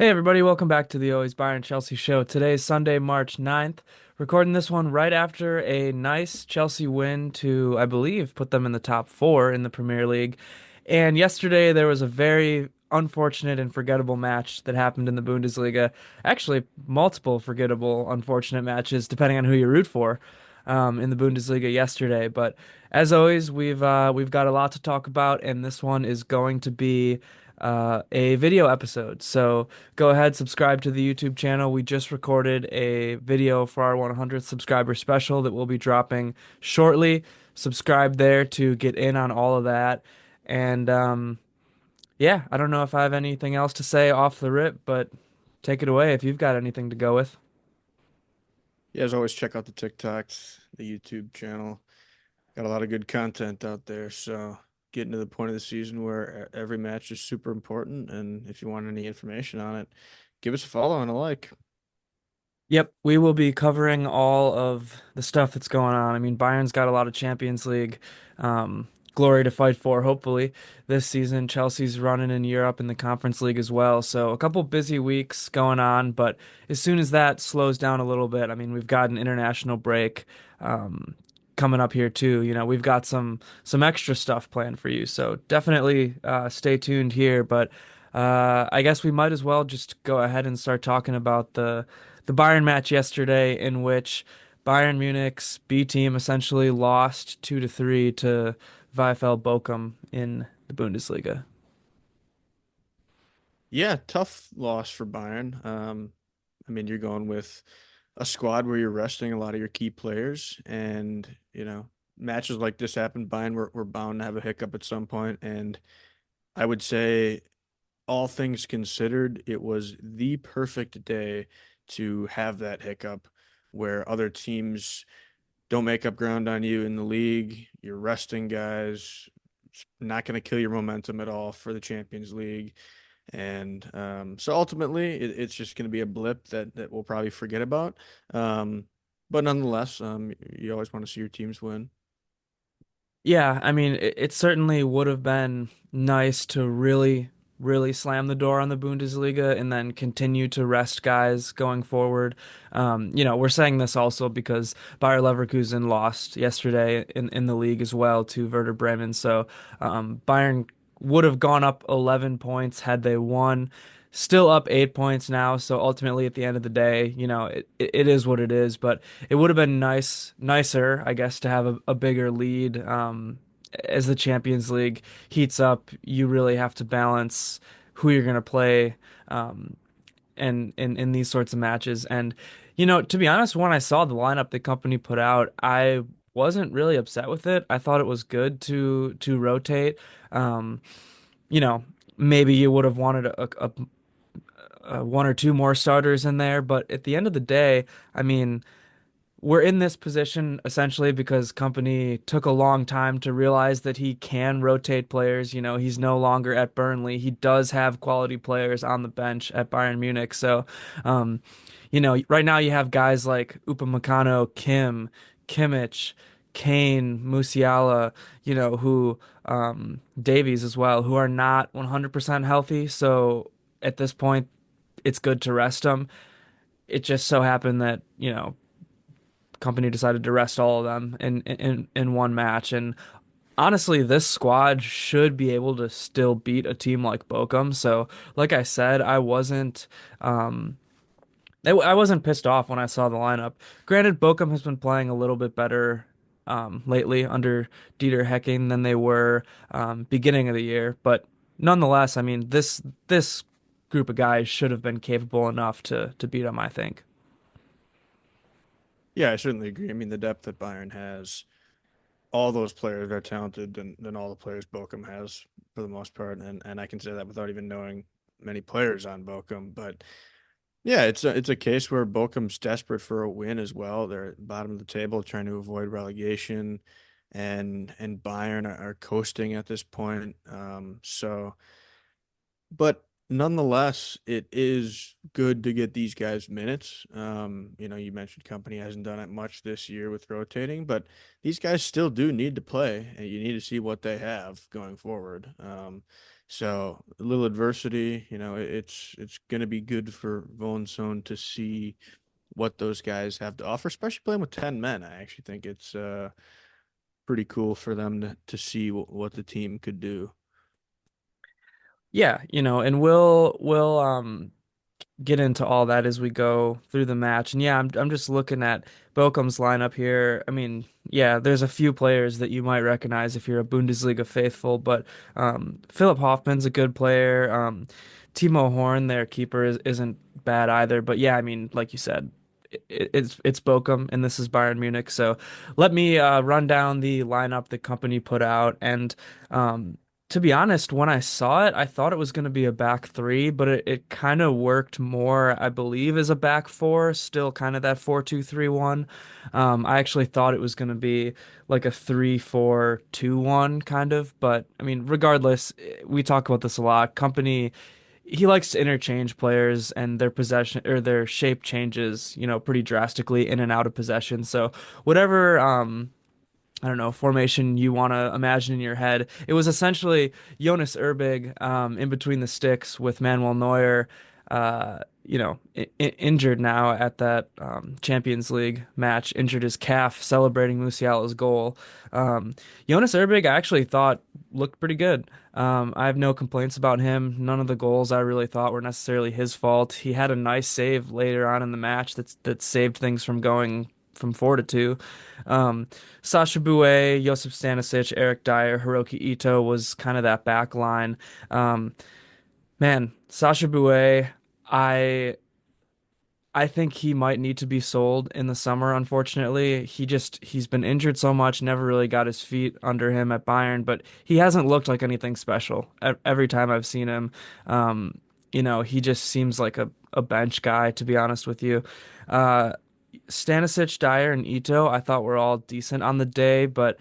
Hey everybody, welcome back to the Always Bayern Chelsea show. Today is Sunday, March 9th. Recording this one right after a nice Chelsea win to, I believe, put them in the top four in the Premier League. And yesterday there was a very unfortunate and forgettable match that happened in the Bundesliga. Actually, multiple forgettable, unfortunate matches, depending on who you root for, in the Bundesliga yesterday. But as always, we've got a lot to talk about, and this one is going to be a video episode. So go ahead, subscribe to the YouTube channel. We just recorded a video for our 100th subscriber special that will be dropping shortly. Subscribe there to get in on all of that. And yeah, I don't know if I have anything else to say off the rip, but take it away if you've got anything to go with. Yeah, as always, check out the TikToks, the YouTube channel. Got a lot of good content out there. So getting to the point of the season where every match is super important. And if you want any information on it, give us a follow and a like. Yep, we will be covering all of the stuff that's going on. I mean, Bayern's got a lot of Champions League glory to fight for, hopefully, this season. Chelsea's running in Europe in the Conference League as well. So a couple busy weeks going on, but as soon as that slows down a little bit, I mean, we've got an international break coming up here too. You know, we've got some extra stuff planned for you. So definitely stay tuned here. But I guess we might as well just go ahead and start talking about the Bayern match yesterday, in which Bayern Munich's B team essentially lost 2-3 to VfL Bochum in the Bundesliga. Yeah, tough loss for Bayern. I mean, you're going with a squad where you're resting a lot of your key players, and matches like this happen. Bayern were bound to have a hiccup at some point, and I would say all things considered, it was the perfect day to have that hiccup where other teams don't make up ground on you in the league. You're resting guys. It's not going to kill your momentum at all for the Champions League. And so ultimately, it's just going to be a blip that we'll probably forget about. But nonetheless, you always want to see your teams win. Yeah, I mean, it certainly would have been nice to really slam the door on the Bundesliga and then continue to rest guys going forward. We're saying this also because Bayer Leverkusen lost yesterday in the league as well to Werder Bremen. So Bayern would have gone up 11 points had they won. Still up 8 points now, so ultimately at the end of the day, it is what it is. But it would have been nicer, I guess, to have a bigger lead. As the Champions League heats up, you really have to balance who you're going to play, and in these sorts of matches. And to be honest, when I saw the lineup the company put out, I wasn't really upset with it. I thought it was good to rotate. Um, you know, Maybe you would have wanted one or two more starters in there, but at the end of the day, I mean, we're in this position essentially because Company took a long time to realize that he can rotate players. He's no longer at Burnley. He does have quality players on the bench at Bayern Munich. So, um, right now you have guys like Upamecano, Kimmich, Kane, Musiala, who Davies as well, who are not 100% healthy. So at this point, it's good to rest them. It just so happened that, Company decided to rest all of them in one match. And honestly, this squad should be able to still beat a team like Bochum. So, like I said, um, I wasn't pissed off when I saw the lineup. Granted, Bochum has been playing a little bit better lately under Dieter Hecking than they were beginning of the year, but nonetheless, I mean, this group of guys should have been capable enough to beat them, I think. Yeah, I certainly agree. I mean, the depth that Bayern has, all those players are talented than all the players Bochum has for the most part, and I can say that without even knowing many players on Bochum. But yeah, it's a case where Bochum's desperate for a win as well. They're at the bottom of the table trying to avoid relegation, and Bayern are coasting at this point. But nonetheless, it is good to get these guys minutes. You mentioned Company hasn't done it much this year with rotating, but these guys still do need to play, and you need to see what they have going forward. So a little adversity, it's gonna be good for Volensson to see what those guys have to offer, especially playing with 10 men. I actually think it's pretty cool for them to see what the team could do. Yeah, and we'll get into all that as we go through the match. And yeah, I'm just looking at Bochum's lineup here. I mean, yeah, there's a few players that you might recognize if you're a Bundesliga faithful, but Philip Hoffman's a good player. Timo Horn, their keeper, isn't bad either. But yeah, I mean, like you said, it's Bochum and this is Bayern Munich. So let me run down the lineup the company put out. And um, to be honest, when I saw it, I thought it was going to be a back three, but it kind of worked more, I believe, as a back four, still kind of that 4-2-3-1. I actually thought it was going to be like a 3-4-2-1 kind of, but I mean, regardless, we talk about this a lot. Company, he likes to interchange players and their possession or their shape changes, pretty drastically in and out of possession. So whatever I don't know, formation you want to imagine in your head. It was essentially Jonas Erbig in between the sticks with Manuel Neuer, injured now at that Champions League match, injured his calf, celebrating Musiala's goal. Jonas Erbig, I actually thought looked pretty good. I have no complaints about him. None of the goals I really thought were necessarily his fault. He had a nice save later on in the match that saved things from going from 4-2. Um, Sasha Bouet, Josip Stanisic, Eric Dyer, Hiroki Ito was kind of that back line. Um, man, Sasha Bouet, I I think he might need to be sold in the summer, unfortunately. He's been injured so much, never really got his feet under him at Bayern, but he hasn't looked like anything special. Every time I've seen him, he just seems like a bench guy, to be honest with you. Uh, Stanisic, Dyer, and Ito, I thought were all decent on the day, but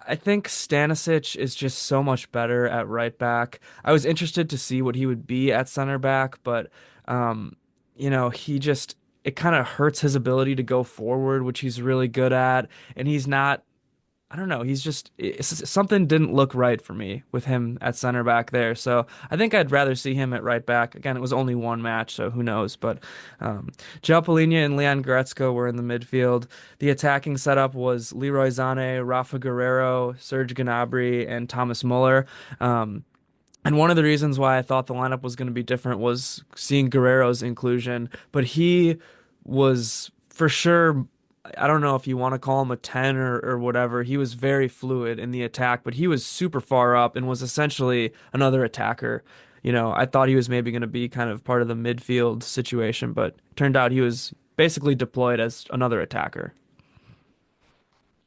I think Stanisic is just so much better at right back. I was interested to see what he would be at center back, but um, he just it kind of hurts his ability to go forward, which he's really good at, and he's not I don't know. Something didn't look right for me with him at center back there. So I think I'd rather see him at right back. Again, it was only one match, so who knows? But Joao Palhinha and Leon Goretzka were in the midfield. The attacking setup was Leroy Sané, Rafa Guerreiro, Serge Gnabry, and Thomas Muller. Um, and one of the reasons why I thought the lineup was going to be different was seeing Guerreiro's inclusion, but he was for sure. I don't know if you want to call him a 10 or whatever. He was very fluid in the attack, but he was super far up and was essentially another attacker. I thought he was maybe going to be kind of part of the midfield situation, but turned out he was basically deployed as another attacker.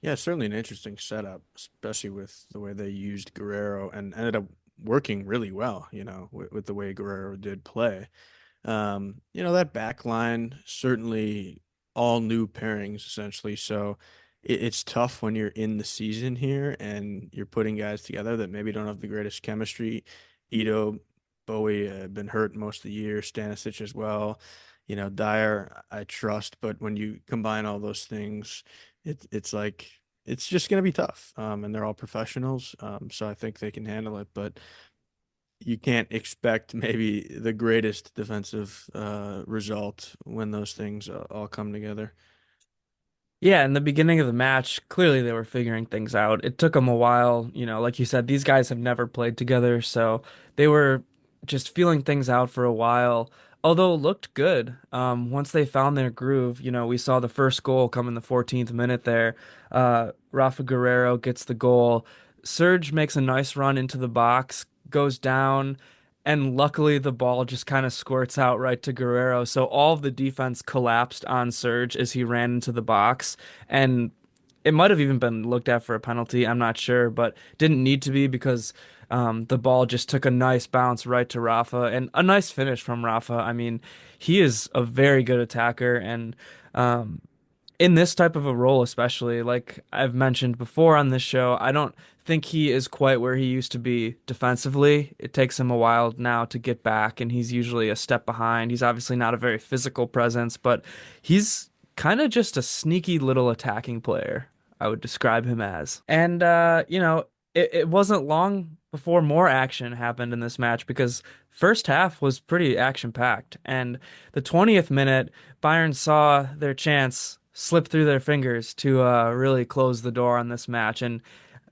Yeah, certainly an interesting setup, especially with the way they used Guerrero and ended up working really well, with the way Guerrero did play. That back line, certainly all new pairings essentially. So it's tough when you're in the season here and you're putting guys together that maybe don't have the greatest chemistry. Ito, Bowie, been hurt most of the year, Stanisic as well. Dyer, I trust, but when you combine all those things, it's like it's just going to be tough. And they're all professionals, so I think they can handle it. But you can't expect maybe the greatest defensive result when those things all come together. Yeah, in the beginning of the match, clearly they were figuring things out. It took them a while, like you said, these guys have never played together, so they were just feeling things out for a while. Although it looked good. Once they found their groove, we saw the first goal come in the 14th minute there. Rafa Guerreiro gets the goal. Serge makes a nice run into the box, goes down, and luckily the ball just kind of squirts out right to Guerrero. So all of the defense collapsed on Serge as he ran into the box. And it might have even been looked at for a penalty. I'm not sure, but didn't need to be because the ball just took a nice bounce right to Rafa and a nice finish from Rafa. I mean, he is a very good attacker and um, in this type of a role, especially like I've mentioned before on this show, I don't think he is quite where he used to be defensively. It takes him a while now to get back, and he's usually a step behind. He's obviously not a very physical presence, but he's kind of just a sneaky little attacking player, I would describe him as. And it wasn't long before more action happened in this match because first half was pretty action packed, and the 20th minute Bayern saw their chance slip through their fingers to really close the door on this match. And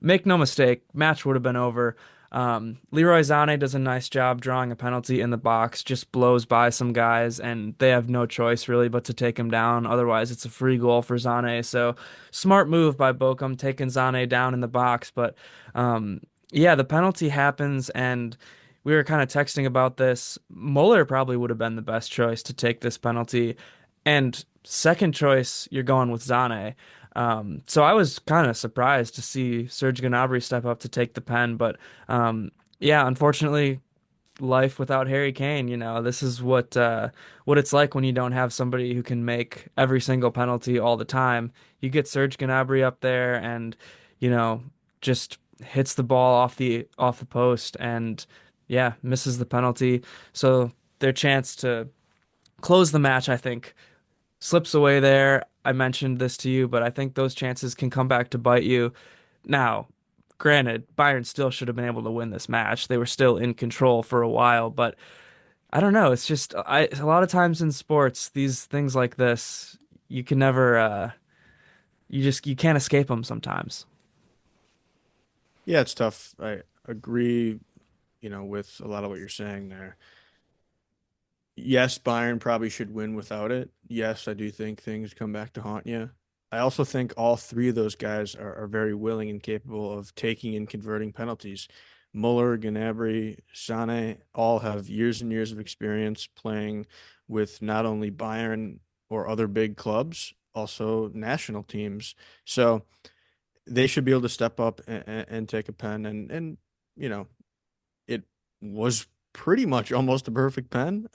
make no mistake, match would have been over. Leroy Sané does a nice job drawing a penalty in the box, just blows by some guys, and they have no choice really but to take him down. Otherwise, it's a free goal for Sané. So smart move by Bochum, taking Sané down in the box. But um, yeah, the penalty happens, and we were kind of texting about this. Muller probably would have been the best choice to take this penalty, and second choice, you're going with Sané. So I was kind of surprised to see Serge Gnabry step up to take the pen, but um, yeah, unfortunately, life without Harry Kane, this is what it's like when you don't have somebody who can make every single penalty all the time. You get Serge Gnabry up there and, you know, just hits the ball off the post and yeah, misses the penalty. So their chance to close the match, I think, slips away there. I mentioned this to you, but I think those chances can come back to bite you. Now, granted, Bayern still should have been able to win this match. They were still in control for a while, but I don't know. It's just a lot of times in sports, these things like this, you can never you can't escape them sometimes. Yeah, it's tough. I agree, with a lot of what you're saying there. Yes, Bayern probably should win without it. Yes, I do think things come back to haunt you. I also think all three of those guys are very willing and capable of taking and converting penalties. Muller, Gnabry, Sane all have years and years of experience playing with not only Bayern or other big clubs, also national teams. So they should be able to step up and take a pen and you know it was pretty much almost a perfect pen.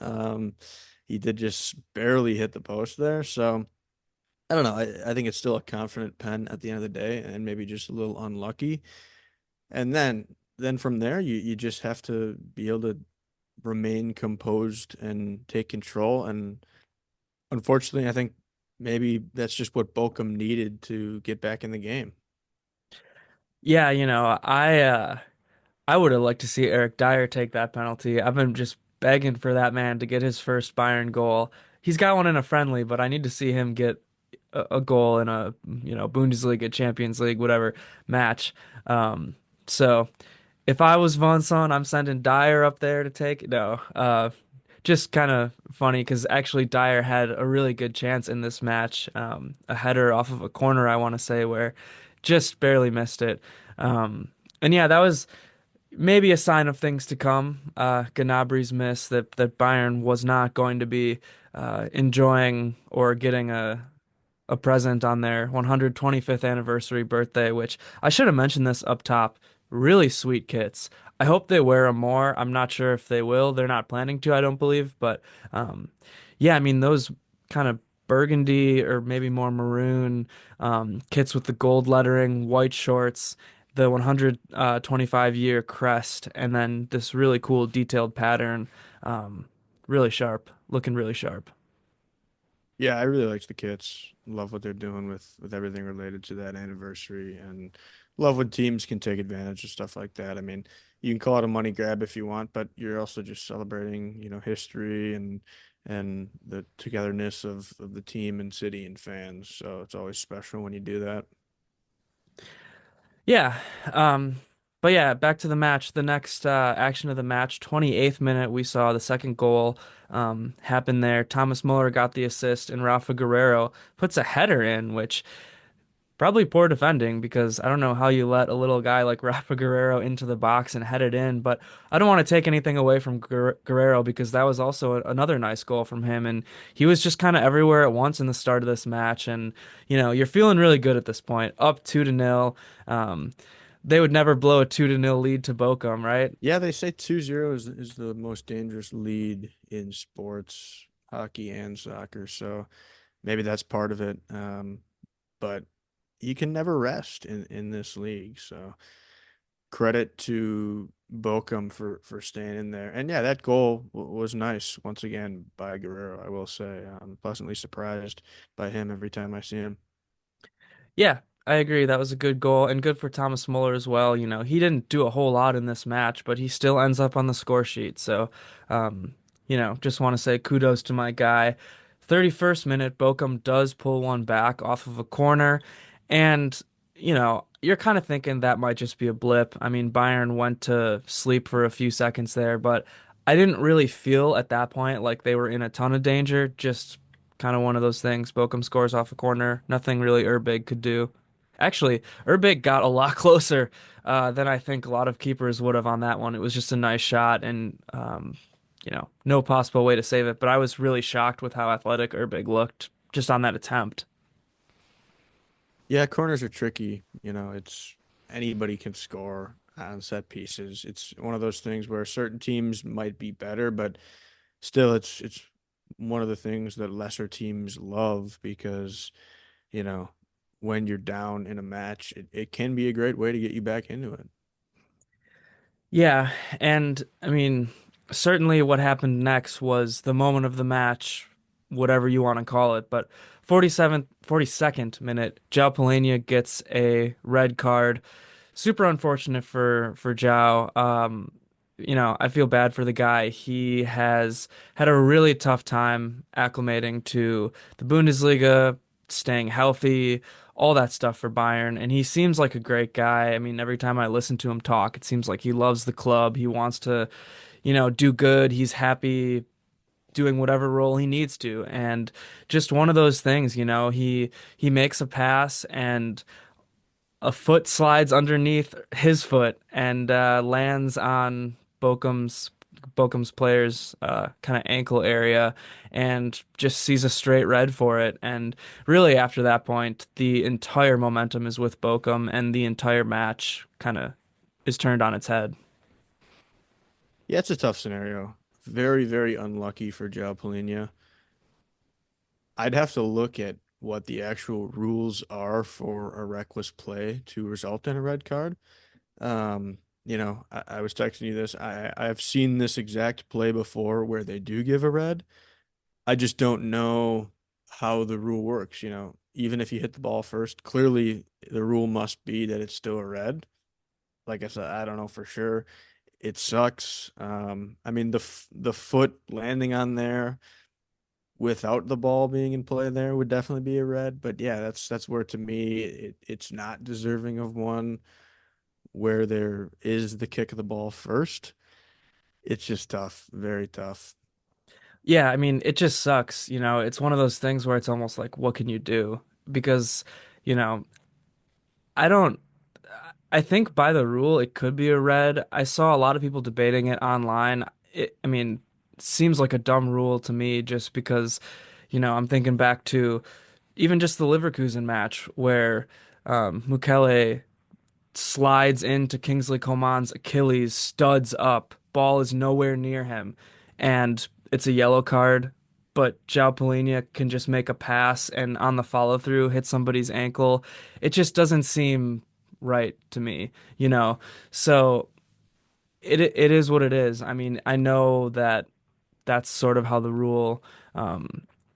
He did just barely hit the post there. So I don't know. I think it's still a confident pen at the end of the day, and maybe just a little unlucky. And then from there, you just have to be able to remain composed and take control. And unfortunately, I think maybe that's just what Bochum needed to get back in the game. Yeah, I would have liked to see Eric Dyer take that penalty. I've been just begging for that man to get his first Bayern goal. He's got one in a friendly, but I need to see him get a goal in a, Bundesliga, Champions League, whatever match. So if I was Von Son, I'm sending Dyer up there to take it. No, just kind of funny because actually Dyer had a really good chance in this match. A header off of a corner, I want to say, where just barely missed it. And yeah, that was maybe a sign of things to come. Gnabry's miss that Bayern was not going to be enjoying or getting a present on their 125th anniversary birthday, which I should have mentioned this up top. Really sweet kits. I hope they wear them more. I'm not sure if they will. They're not planning to, I don't believe. But um, yeah, I mean, those kind of burgundy or maybe more maroon kits with the gold lettering, white shorts, the 125-year crest, and then this really cool detailed pattern. Um, really sharp, looking really sharp. Yeah, I really like the kits. Love what they're doing with everything related to that anniversary, and love when teams can take advantage of stuff like that. I mean, you can call it a money grab if you want, but you're also just celebrating, history and the togetherness of the team and city and fans. So it's always special when you do that. Yeah. Um, but yeah, back to the match. The next action of the match, 28th minute, we saw the second goal happen there. Thomas Muller got the assist, and Raphael Guerreiro puts a header in, which probably poor defending because I don't know how you let a little guy like Rafa Guerreiro into the box and head it in, but I don't want to take anything away from Guerreiro because that was also another nice goal from him, and he was just kind of everywhere at once in the start of this match, and you're feeling really good at this point, up 2-0. Um, they would never blow a 2-0 lead to Bochum, right? Yeah, they say 2-0 is the most dangerous lead in sports, hockey and soccer. So maybe that's part of it. But you can never rest in this league. So credit to Bochum for staying in there. And yeah, that goal was nice once again by Guerrero, I will say. I'm pleasantly surprised by him every time I see him. Yeah, I agree. That was a good goal and good for Thomas Muller as well. You know, he didn't do a whole lot in this match, but he still ends up on the score sheet. So, um, just want to say kudos to my guy. 31st minute, Bochum does pull one back off of a corner. And, you're kind of thinking that might just be a blip. I mean, Bayern went to sleep for a few seconds there, but I didn't really feel at that point like they were in a ton of danger. Just kind of one of those things. Bochum scores off a corner. Nothing really Urbig could do. Actually, Urbik got a lot closer than I think a lot of keepers would have on that one. It was just a nice shot and, no possible way to save it. But I was really shocked with how athletic Urbik looked just on that attempt. Yeah, corners are tricky. It's anybody can score on set pieces. It's one of those things where certain teams might be better, but still it's one of the things that lesser teams love because, you know, when you're down in a match, it can be a great way to get you back into it. Yeah, and I mean, certainly what happened next was the moment of the match, whatever you want to call it. But 42nd minute, Joao Palhinha gets a red card. Super unfortunate for Joao. I feel bad for the guy. He has had a really tough time acclimating to the Bundesliga, staying healthy, all that stuff for Bayern, and he seems like a great guy. I mean, every time I listen to him talk, it seems like he loves the club. He wants to, do good. He's happy doing whatever role he needs to, and just one of those things, he makes a pass and a foot slides underneath his foot and lands on Bochum's player's kind of ankle area and just sees a straight red for it. And really, after that point, the entire momentum is with Bochum, and the entire match kind of is turned on its head. Yeah, it's a tough scenario. Very, very unlucky for Joao Palhinha. I'd have to look at what the actual rules are for a reckless play to result in a red card. I was texting you this. I've seen this exact play before where they do give a red. I just don't know how the rule works. Even if you hit the ball first, clearly the rule must be that it's still a red. Like I said, I don't know for sure. It sucks. I mean the foot landing on there without the ball being in play there would definitely be a red. But yeah, that's where to me it's not deserving of one where there is the kick of the ball first. It's just tough, very tough. Yeah, I mean, it just sucks. It's one of those things where it's almost like, what can you do? Because, you know, I don't. I think by the rule it could be a red. I saw a lot of people debating it online. I mean, seems like a dumb rule to me just because, I'm thinking back to even just the Leverkusen match where Mukele slides into Kingsley Coman's Achilles, studs up, ball is nowhere near him, and it's a yellow card. But João Palhinha can just make a pass and on the follow through hit somebody's ankle. It just doesn't seem right to me, you know. So it is what it is. I mean, I know that that's sort of how the rule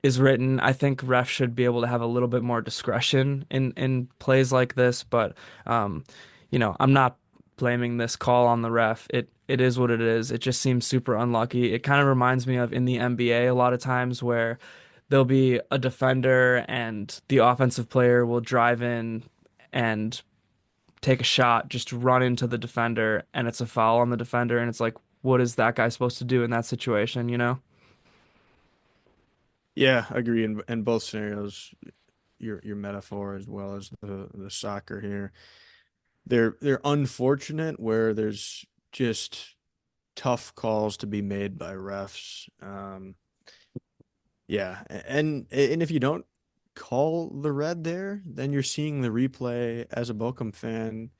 is written. I think refs should be able to have a little bit more discretion in plays like this, but I'm not blaming this call on the ref. It is what it is. It just seems super unlucky. It kind of reminds me of in the NBA a lot of times where there'll be a defender and the offensive player will drive in and take a shot, just run into the defender, and it's a foul on the defender, and it's like, what is that guy supposed to do in that situation, you know? Yeah, I agree in both scenarios. Your metaphor as well as the soccer here. They're unfortunate where there's just tough calls to be made by refs. Yeah, and if you don't call the red there, then you're seeing the replay as a Bochum fan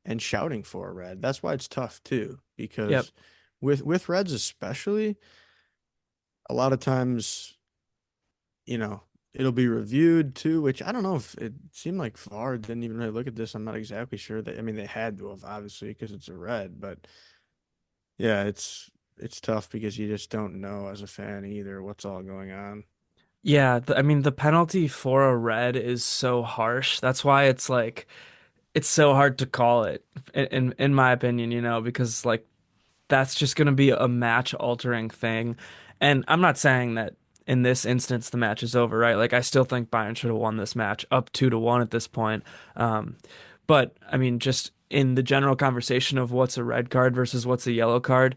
and shouting for a red. That's why it's tough too, Yep. because with reds especially, a lot of times, you know, it'll be reviewed too, which I don't know if it seemed like VAR didn't even really look at this. I'm not exactly sure that, I mean, they had to have obviously because it's a red, but yeah, it's tough because you just don't know as a fan either what's all going on. Yeah, I mean the penalty for a red is so harsh. That's why it's like it's so hard to call it in my opinion, because like that's just going to be a match altering thing. And I'm not saying that in this instance the match is over, right? Like I still think Bayern should have won this match up 2-1 at this point. Um, but I mean, just in the general conversation of what's a red card versus what's a yellow card,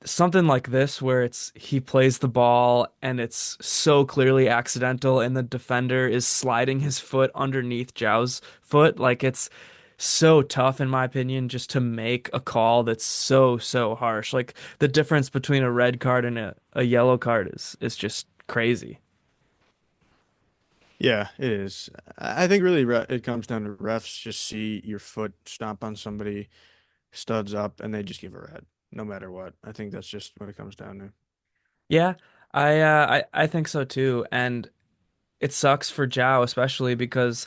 something like this where it's he plays the ball and it's so clearly accidental and the defender is sliding his foot underneath Zhao's foot, like it's so tough in my opinion just to make a call that's so harsh. Like the difference between a red card and a yellow card is just crazy. Yeah, it is. I think really it comes down to refs just see your foot stomp on somebody, studs up, and they just give a red, no matter what. I think that's just what it comes down to. Yeah, I think so too. And it sucks for Zhao especially because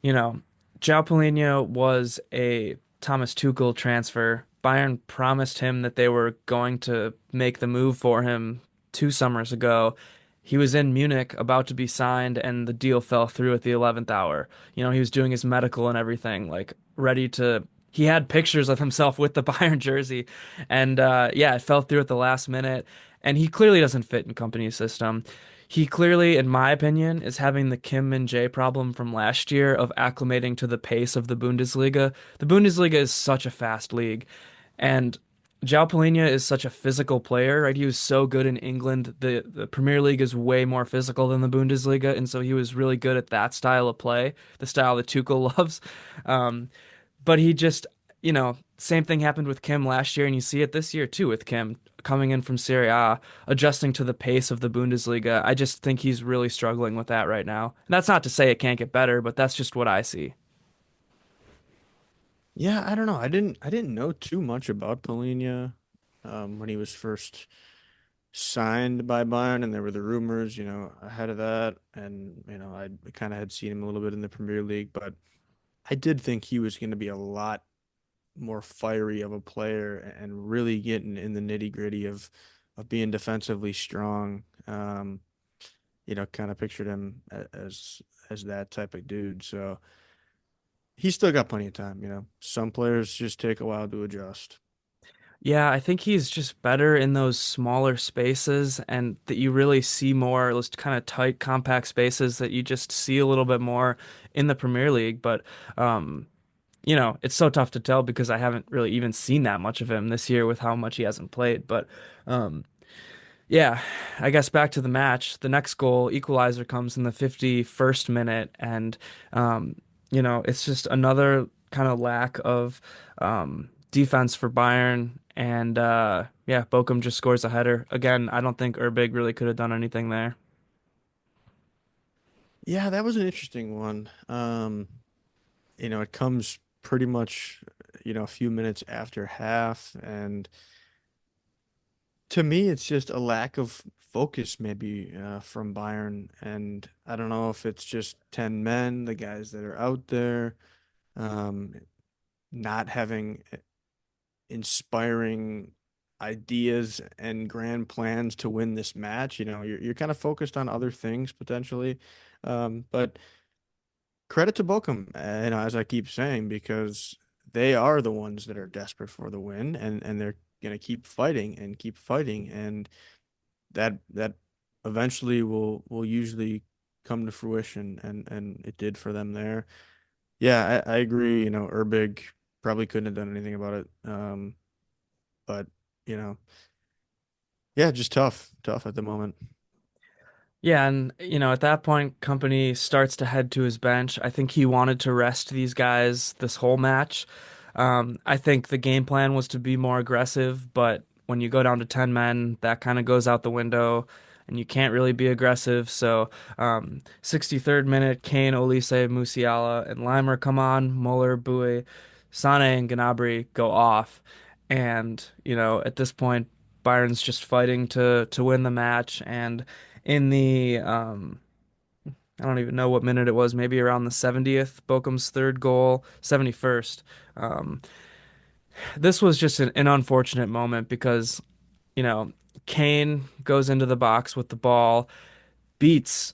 you know, Joao Palhinha was a Thomas Tuchel transfer. Bayern promised him that they were going to make the move for him 2 summers ago. He was in Munich about to be signed, and the deal fell through at the 11th hour. He was doing his medical and everything, like ready to. He had pictures of himself with the Bayern jersey, and yeah, it fell through at the last minute. And he clearly doesn't fit in Company's system. He clearly, in my opinion, is having the Kim Min Jae problem from last year of acclimating to the pace of the Bundesliga. The Bundesliga is such a fast league, and João Palhinha is such a physical player, right? He was so good in England. The Premier League is way more physical than the Bundesliga, and so he was really good at that style of play, the style that Tuchel loves. Um, but he just, same thing happened with Kim last year, and you see it this year too with Kim coming in from Serie A, adjusting to the pace of the Bundesliga. I just think he's really struggling with that right now. And that's not to say it can't get better, but that's just what I see. Yeah, I don't know. I didn't know too much about Polina when he was first signed by Bayern, and there were the rumors, ahead of that, and I kind of had seen him a little bit in the Premier League, but I did think he was going to be a lot more fiery of a player and really getting in the nitty gritty of being defensively strong. Kind of pictured him as that type of dude. So he's still got plenty of time. Some players just take a while to adjust. Yeah, I think he's just better in those smaller spaces and that you really see more, those kind of tight, compact spaces that you just see a little bit more in the Premier League. But, um, it's so tough to tell because I haven't really even seen that much of him this year with how much he hasn't played. But, um, yeah, I guess back to the match. The next goal, equalizer, comes in the 51st minute, and it's just another kind of lack of defense for Bayern. And yeah, Bochum just scores a header. Again, I don't think Urbig really could have done anything there. Yeah, that was an interesting one. It comes pretty much, a few minutes after half, and to me, it's just a lack of focus maybe from Bayern, and I don't know if it's just 10 men, the guys that are out there, um, not having inspiring ideas and grand plans to win this match. You're kind of focused on other things potentially. But credit to Bochum, as I keep saying, because they are the ones that are desperate for the win, and they're gonna keep fighting, and that eventually will usually come to fruition, and it did for them there. Yeah, I agree. Urbig probably couldn't have done anything about it. But you know, yeah, just tough at the moment. Yeah, and at that point, Company starts to head to his bench. I think he wanted to rest these guys this whole match. I think the game plan was to be more aggressive, but when you go down to 10 men, that kind of goes out the window, and you can't really be aggressive. So, 63rd minute, Kane, Olise, Musiala, and Limer come on. Muller, Bui, Sane, and Gnabry go off, and at this point, Bayern's just fighting to win the match, and in the I don't even know what minute it was, maybe around the 70th, Bochum's third goal, 71st. Um, this was just an unfortunate moment because, you know, Kane goes into the box with the ball, beats,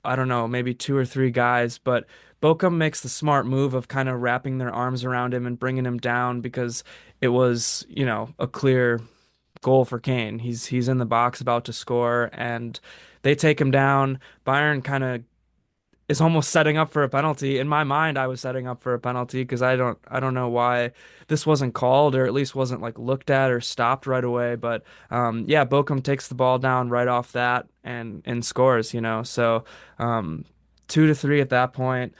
I don't know, maybe two or three guys, but Bochum makes the smart move of kind of wrapping their arms around him and bringing him down because it was, a clear goal for Kane. He's in the box about to score and they take him down. Bayern kind of is almost setting up for a penalty. In my mind, I was setting up for a penalty because I don't know why this wasn't called or at least wasn't like looked at or stopped right away. But yeah, Bochum takes the ball down right off that and scores. So 2-3 at that point.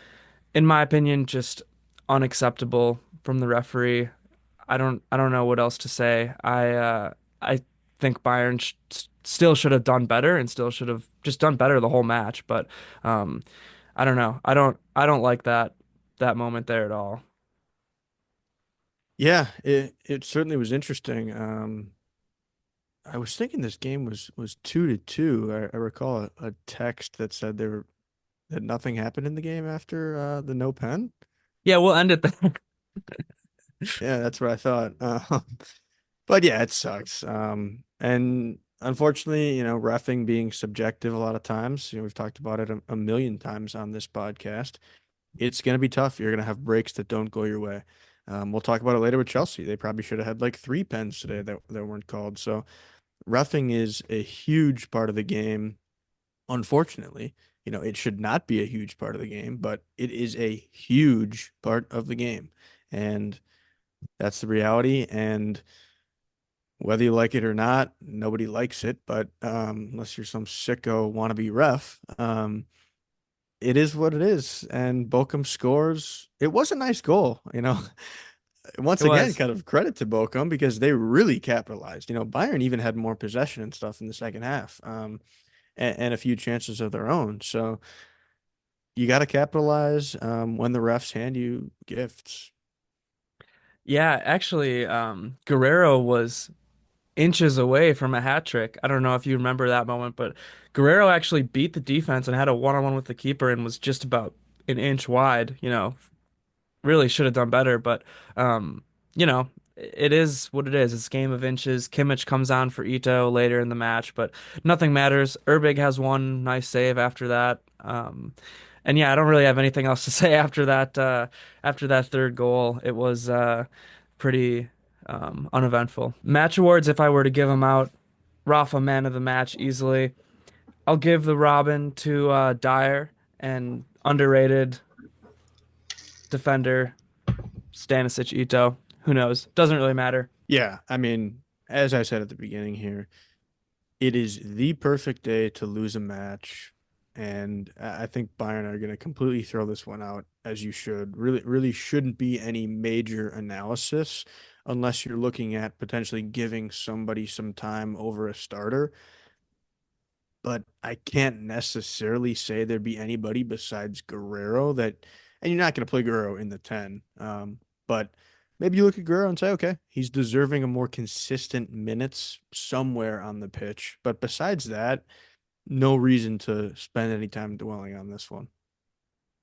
In my opinion, just unacceptable from the referee. I don't know what else to say. I think Bayern still should have done better and still should have just done better the whole match. But um, I don't know. I don't like that moment there at all. Yeah, it certainly was interesting. I was thinking this game was 2-2. I recall a text that said that nothing happened in the game after the no pen. Yeah, we'll end it there. Yeah, that's what I thought. But yeah, it sucks. And unfortunately, reffing being subjective a lot of times, we've talked about it a million times on this podcast. It's going to be tough. You're going to have breaks that don't go your way. We'll talk about it later with Chelsea. They probably should have had like three pens today that weren't called. So reffing is a huge part of the game. Unfortunately, it should not be a huge part of the game, but it is a huge part of the game. And that's the reality. And whether you like it or not, nobody likes it. But unless you're some sicko wannabe ref, it is what it is. And Bochum scores. It was a nice goal. Once It again, was. kind of credit to Bochum because they really capitalized. Bayern even had more possession and stuff in the second half, and a few chances of their own. So you got to capitalize when the refs hand you gifts. Yeah, actually, Guerreiro was inches away from a hat trick. I don't know if you remember that moment, but Guerreiro actually beat the defense and had a one-on-one with the keeper and was just about an inch wide. Really should have done better, but it is what it is. It's a game of inches. Kimmich comes on for Ito later in the match, but nothing matters. Urbig has one nice save after that. And yeah, I don't really have anything else to say after that third goal. It was pretty uneventful. Match awards, if I were to give them out, Rafa man of the match easily. I'll give the Robin to Dyer and underrated defender Stanisic, Ito. Who knows? Doesn't really matter. Yeah, I mean, as I said at the beginning here, it is the perfect day to lose a match, and I think Bayern are going to completely throw this one out as you should. Really, really shouldn't be any major analysis unless you're looking at potentially giving somebody some time over a starter. But I can't necessarily say there'd be anybody besides Guerrero that, and you're not going to play Guerrero in the 10. But maybe you look at Guerrero and say, okay, he's deserving of more consistent minutes somewhere on the pitch. But besides that, no reason to spend any time dwelling on this one.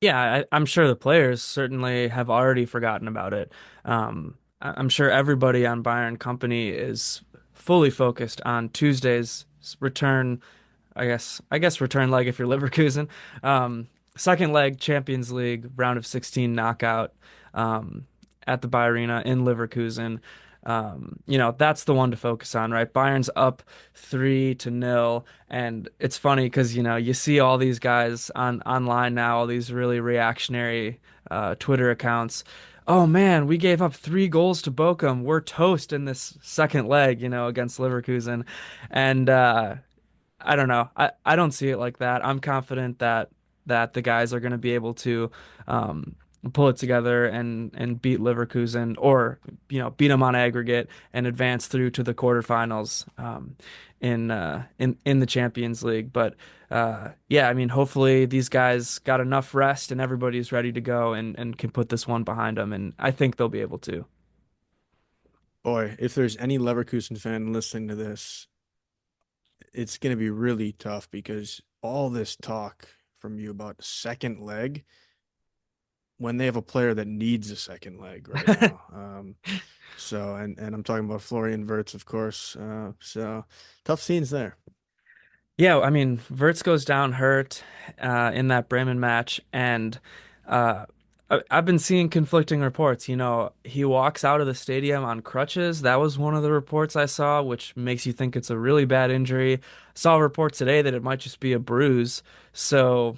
Yeah, I'm sure the players certainly have already forgotten about it. I'm sure everybody on Bayern Company is fully focused on Tuesday's return. I guess return leg if you're Leverkusen. Second leg Champions League round of 16 knockout um, at the Bayer Arena in Leverkusen. That's the one to focus on, right? Bayern's up 3-0, and it's funny because you see all these guys online now, all these really reactionary Twitter accounts. Oh man, we gave up 3 goals to Bochum. We're toast in this second leg, against Leverkusen, and I don't know. I don't see it like that. I'm confident that the guys are going to be able to um, pull it together and beat Leverkusen or beat them on aggregate and advance through to the quarterfinals in the Champions League. But yeah, I mean, hopefully these guys got enough rest and everybody's ready to go and can put this one behind them. And I think they'll be able to. Boy, if there's any Leverkusen fan listening to this, it's going to be really tough because all this talk from you about second leg when they have a player that needs a second leg right now. And I'm talking about Florian Wirtz, of course. So tough scenes there. Yeah, I mean, Wirtz goes down hurt in that Bremen match, and uh, I've been seeing conflicting reports. You know, he walks out of the stadium on crutches. That was one of the reports I saw, which makes you think it's a really bad injury. Saw reports today that it might just be a bruise. So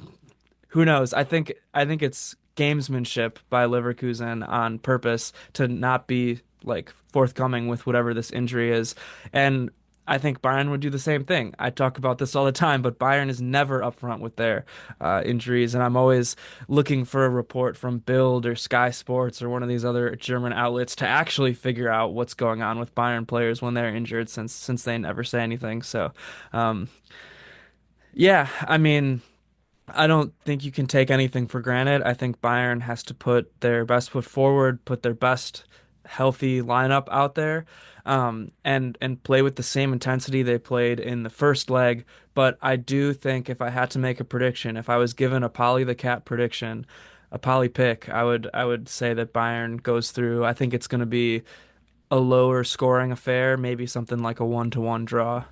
who knows? I think it's gamesmanship by Leverkusen on purpose to not be like forthcoming with whatever this injury is. And I think Bayern would do the same thing. I talk about this all the time, but Bayern is never upfront with their injuries, and I'm always looking for a report from Bild or Sky Sports or one of these other German outlets to actually figure out what's going on with Bayern players when they're injured, since they never say anything. So, um, yeah, I mean. I don't think you can take anything for granted. I think Bayern has to put their best foot forward, put their best healthy lineup out there, and play with the same intensity they played in the first leg. But I do think if I had to make a prediction, if I was given a Polly the Cat prediction, a Polly pick, I would say that Bayern goes through. I think it's going to be a lower scoring affair, maybe something like a 1-1 draw.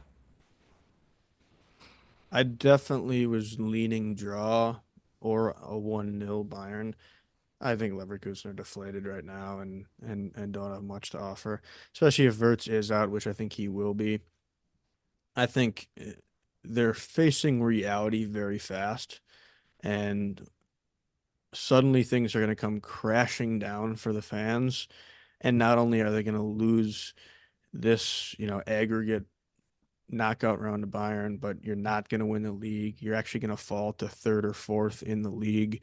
I definitely was leaning draw or a 1-0 Bayern. I think Leverkusen are deflated right now and don't have much to offer, especially if Wirtz is out, which I think he will be. I think they're facing reality very fast, and suddenly things are going to come crashing down for the fans. And not only are they going to lose this, aggregate knockout round to Bayern, but you're not going to win the league. You're actually going to fall to third or fourth in the league.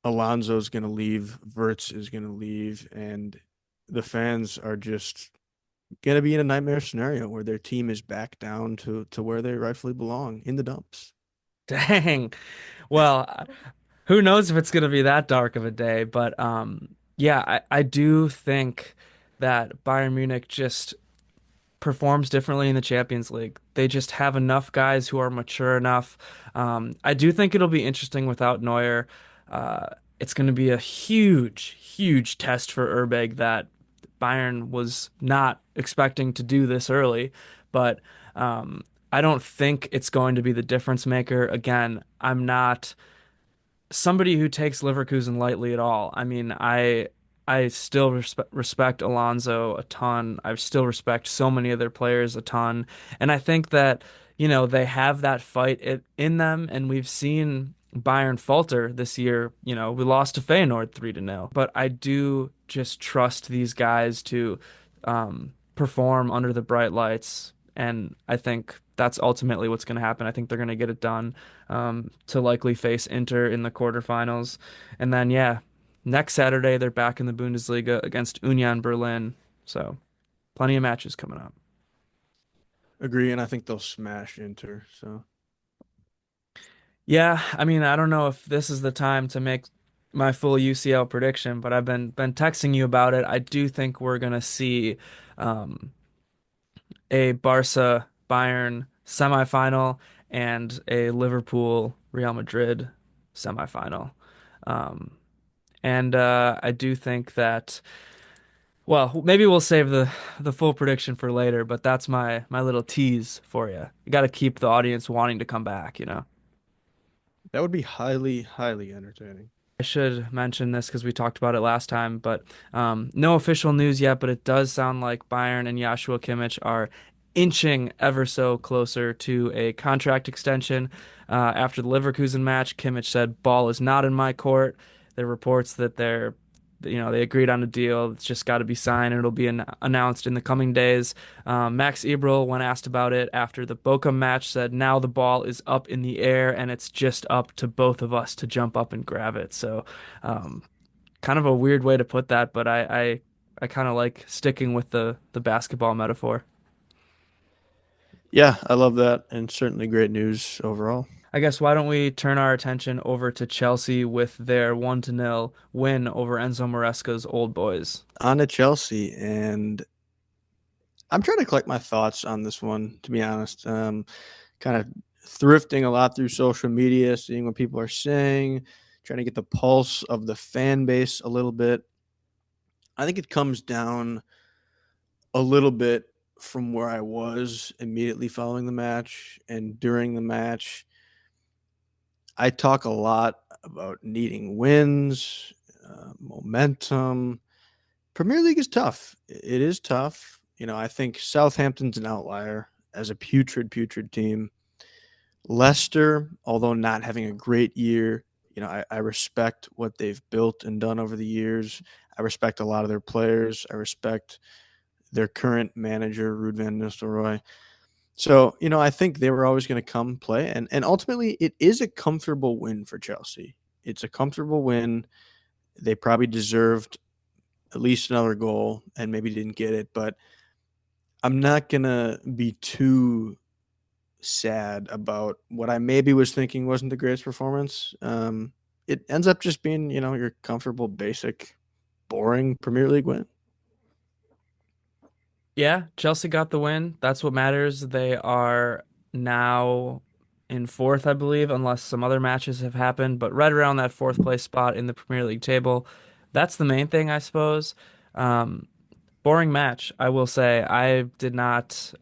Alonso's going to leave, Wirtz is going to leave, and the fans are just going to be in a nightmare scenario where their team is back down to where they rightfully belong in the dumps. Dang. Well, who knows if it's going to be that dark of a day, but yeah, I do think that Bayern Munich just performs differently in the Champions League. They just have enough guys who are mature enough. I do think it'll be interesting without Neuer. Uh, it's going to be a huge, huge test for Urbeg that Bayern was not expecting to do this early, but I don't think it's going to be the difference maker. Again, I'm not somebody who takes Leverkusen lightly at all. I mean, I still respect Alonso a ton. I still respect so many of their players a ton, and I think that they have that fight in them, and we've seen Bayern falter this year. We lost to Feyenoord 3-0, but I do just trust these guys to perform under the bright lights, and I think that's ultimately what's going to happen. I think they're going to get it done to likely face Inter in the quarterfinals. And then, yeah, next Saturday they're back in the Bundesliga against Union Berlin. So plenty of matches coming up. Agree, and I think they'll smash Inter. So Yeah, I mean, I don't know if this is the time to make my full UCL prediction, but I've been texting you about it. I do think we're gonna see um, a Barca Bayern semifinal and a Liverpool Real Madrid semifinal. Um, and I do think that, well, maybe we'll save the full prediction for later, but that's my little tease for you. You got to keep the audience wanting to come back. that would be highly, highly entertaining. I should mention this because we talked about it last time, but no official news yet, but it does sound like Bayern and Joshua Kimmich are inching ever so closer to a contract extension. After the Leverkusen match, Kimmich said, "Ball is not in my court." There are reports that they agreed on a deal. It's just got to be signed, and it'll be announced in the coming days. Max Eberl, when asked about it after the Bochum match, said, "Now the ball is up in the air, and it's just up to both of us to jump up and grab it." So, um, kind of a weird way to put that, but I kind of like sticking with the basketball metaphor. Yeah, I love that, and certainly great news overall. I guess why don't we turn our attention over to Chelsea with their 1-0 win over Enzo Maresca's Old Boys. On to Chelsea, and I'm trying to collect my thoughts on this one, to be honest. Kind of thrifting a lot through social media, seeing what people are saying, trying to get the pulse of the fan base a little bit. I think it comes down a little bit from where I was immediately following the match and during the match. I talk a lot about needing wins, momentum. Premier League is tough. It is tough. I think Southampton's an outlier as a putrid team. Leicester, although not having a great year, I respect what they've built and done over the years. I respect a lot of their players. I respect their current manager, Ruud van Nistelrooy. So, I think they were always going to come play. And ultimately, it is a comfortable win for Chelsea. It's a comfortable win. They probably deserved at least another goal and maybe didn't get it. But I'm not going to be too sad about what I maybe was thinking wasn't the greatest performance. It ends up just being, your comfortable, basic, boring Premier League win. Yeah, Chelsea got the win. That's what matters. They are now in fourth, I believe, unless some other matches have happened, but right around that fourth place spot in the Premier League table. That's the main thing, I suppose. Um, Boring match, I will say. I did not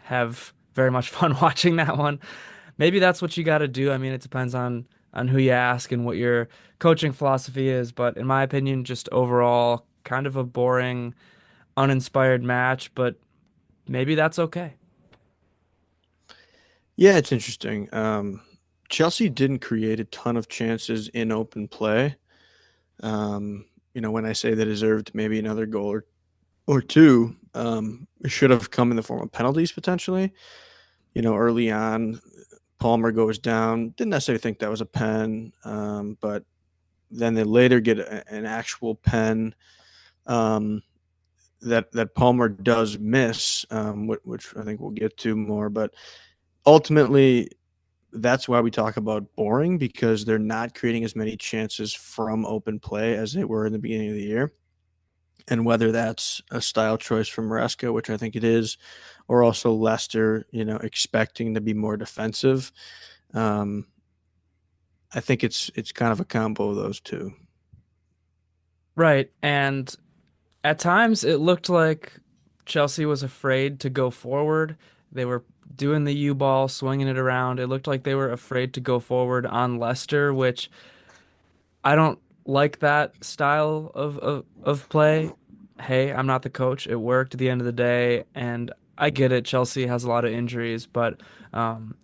have very much fun watching that one. Maybe that's what you got to do. I mean, it depends on who you ask and what your coaching philosophy is, but in my opinion, just overall kind of a boring, uninspired match, but maybe that's okay. Yeah, it's interesting. Chelsea didn't create a ton of chances in open play. When I say they deserved maybe another goal or two, it should have come in the form of penalties potentially. Early on, Palmer goes down. Didn't necessarily think that was a pen, but then they later get an actual pen um, that Palmer does miss, which I think we'll get to more. But ultimately, that's why we talk about boring because they're not creating as many chances from open play as they were in the beginning of the year. And whether that's a style choice from Maresca, which I think it is, or also Leicester, expecting to be more defensive. Um, I think it's kind of a combo of those two. Right. And at times it looked like Chelsea was afraid to go forward. They were doing the U ball, swinging it around. It looked like they were afraid to go forward on Leicester, which I don't like that style of play. Hey, I'm not the coach. It worked at the end of the day, and I get it. Chelsea has a lot of injuries, but um,